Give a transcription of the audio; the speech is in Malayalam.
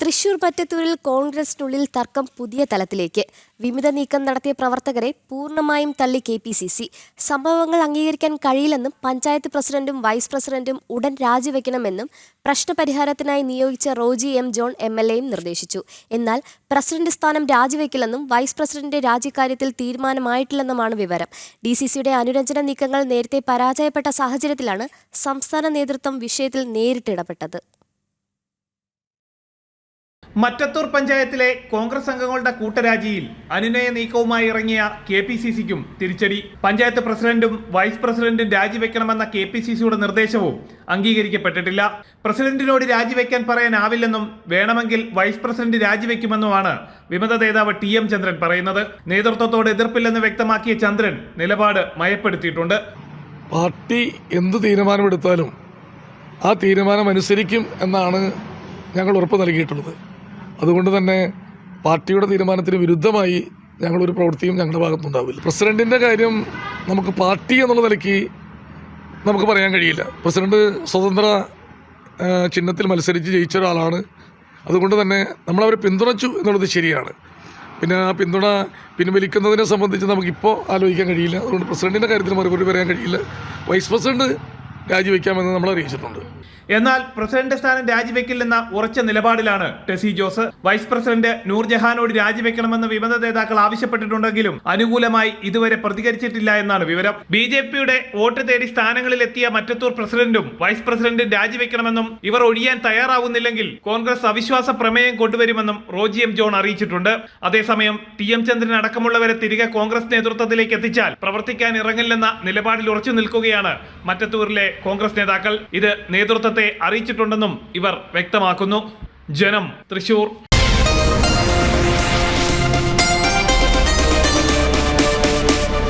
തൃശൂർ മറ്റത്തൂരിൽ കോൺഗ്രസിനുള്ളിൽ തർക്കം പുതിയ തലത്തിലേക്ക്. വിമത നീക്കം നടത്തിയ പ്രവർത്തകരെ പൂർണ്ണമായും തള്ളി KPCC. സംഭവങ്ങൾ അംഗീകരിക്കാൻ കഴിയില്ലെന്നും പഞ്ചായത്ത് പ്രസിഡന്റും വൈസ് പ്രസിഡന്റും ഉടൻ രാജിവെക്കണമെന്നും പ്രശ്നപരിഹാരത്തിനായി നിയോഗിച്ച റോജി M. ജോൺ MLAയും നിർദ്ദേശിച്ചു. എന്നാൽ പ്രസിഡന്റ് സ്ഥാനം രാജിവെക്കില്ലെന്നും വൈസ് പ്രസിഡന്റിന്റെ രാജിക്കാര്യത്തിൽ തീരുമാനമായിട്ടില്ലെന്നുമാണ് വിവരം. DCCയുടെ അനുരഞ്ജന നീക്കങ്ങൾ നേരത്തെ പരാജയപ്പെട്ട സാഹചര്യത്തിലാണ് സംസ്ഥാന നേതൃത്വം വിഷയത്തിൽ നേരിട്ടിടപെട്ടത്. മറ്റത്തൂർ പഞ്ചായത്തിലെ കോൺഗ്രസ് അംഗങ്ങളുടെ കൂട്ടരാജിയിൽ അനുനയ നീക്കവുമായി ഇറങ്ങിയ KPCCക്കും തിരിച്ചടി. പഞ്ചായത്ത് പ്രസിഡന്റും വൈസ് പ്രസിഡന്റും രാജിവെക്കണമെന്ന KPCCയുടെ നിർദ്ദേശവും അംഗീകരിക്കപ്പെട്ടിട്ടില്ല. പ്രസിഡന്റിനോട് രാജിവെക്കാൻ പറയാനാവില്ലെന്നും വേണമെങ്കിൽ വൈസ് പ്രസിഡന്റ് രാജിവെക്കുമെന്നുമാണ് വിമത നേതാവ് TM ചന്ദ്രൻ പറയുന്നത്. നേതൃത്വത്തോട് എതിർപ്പില്ലെന്ന് വ്യക്തമാക്കിയ ചന്ദ്രൻ നിലപാട് മയപ്പെടുത്തിയിട്ടുണ്ട്. പാർട്ടി എന്ത് തീരുമാനമെടുത്താലും ആ തീരുമാനം അനുസരിക്കും എന്നാണ് ഞങ്ങൾ ഉറപ്പ് നൽകിയിട്ടുള്ളത്. അതുകൊണ്ട് തന്നെ പാർട്ടിയുടെ തീരുമാനത്തിന് വിരുദ്ധമായി ഞങ്ങളൊരു പ്രവൃത്തിയും ഞങ്ങളുടെ ഭാഗത്തുണ്ടാവില്ല. പ്രസിഡന്റിൻ്റെ കാര്യം നമുക്ക് പാർട്ടി എന്നുള്ള നിലയ്ക്ക് നമുക്ക് പറയാൻ കഴിയില്ല. പ്രസിഡന്റ് സ്വതന്ത്ര ചിഹ്നത്തിൽ മത്സരിച്ച് ജയിച്ച ഒരാളാണ്. അതുകൊണ്ട് തന്നെ നമ്മളവരെ പിന്തുണച്ചു എന്നുള്ളത് ശരിയാണ്. പിന്നെ ആ പിന്തുണ പിൻവലിക്കുന്നതിനെ സംബന്ധിച്ച് നമുക്കിപ്പോൾ ആലോചിക്കാൻ കഴിയില്ല. അതുകൊണ്ട് പ്രസിഡന്റിൻ്റെ കാര്യത്തിൽ മറുപടി പറയാൻ കഴിയില്ല. വൈസ് പ്രസിഡന്റ് രാജിവെക്കാമെന്ന് നമ്മൾ അറിയിച്ചിട്ടുണ്ട്. എന്നാൽ പ്രസിഡന്റ് സ്ഥാനം രാജിവെക്കില്ലെന്ന ഉറച്ച നിലപാടിലാണ് ടെസി ജോസ്. വൈസ് പ്രസിഡന്റ് നൂർജഹാനോട് രാജിവെക്കണമെന്ന് വിമത നേതാക്കൾ ആവശ്യപ്പെട്ടിട്ടുണ്ടെങ്കിലും അനുകൂലമായി ഇതുവരെ പ്രതികരിച്ചിട്ടില്ല എന്നാണ് വിവരം. BJPയുടെ വോട്ട് തേടി സ്ഥാനങ്ങളിൽ എത്തിയ മറ്റത്തൂർ പ്രസിഡന്റും വൈസ് പ്രസിഡന്റും രാജിവെക്കണമെന്നും ഇവർ ഒഴിയാൻ തയ്യാറാവുന്നില്ലെങ്കിൽ കോൺഗ്രസ് അവിശ്വാസ പ്രമേയം കൊണ്ടുവരുമെന്നും റോജി M. ജോൺ അറിയിച്ചിട്ടുണ്ട്. അതേസമയം TM ചന്ദ്രൻ അടക്കമുള്ളവരെ തിരികെ കോൺഗ്രസ് നേതൃത്വത്തിലേക്ക് എത്തിച്ചാൽ പ്രവർത്തിക്കാൻ ഇറങ്ങില്ലെന്ന നിലപാടിൽ ഉറച്ചു നിൽക്കുകയാണ് മറ്റത്തൂരിലെ കോൺഗ്രസ് നേതാക്കൾ. ഇത് നേതൃത്വത്തെ അറിയിച്ചിട്ടുണ്ടെന്നും ഇവർ വ്യക്തമാക്കുന്നു. ജനം, തൃശൂർ.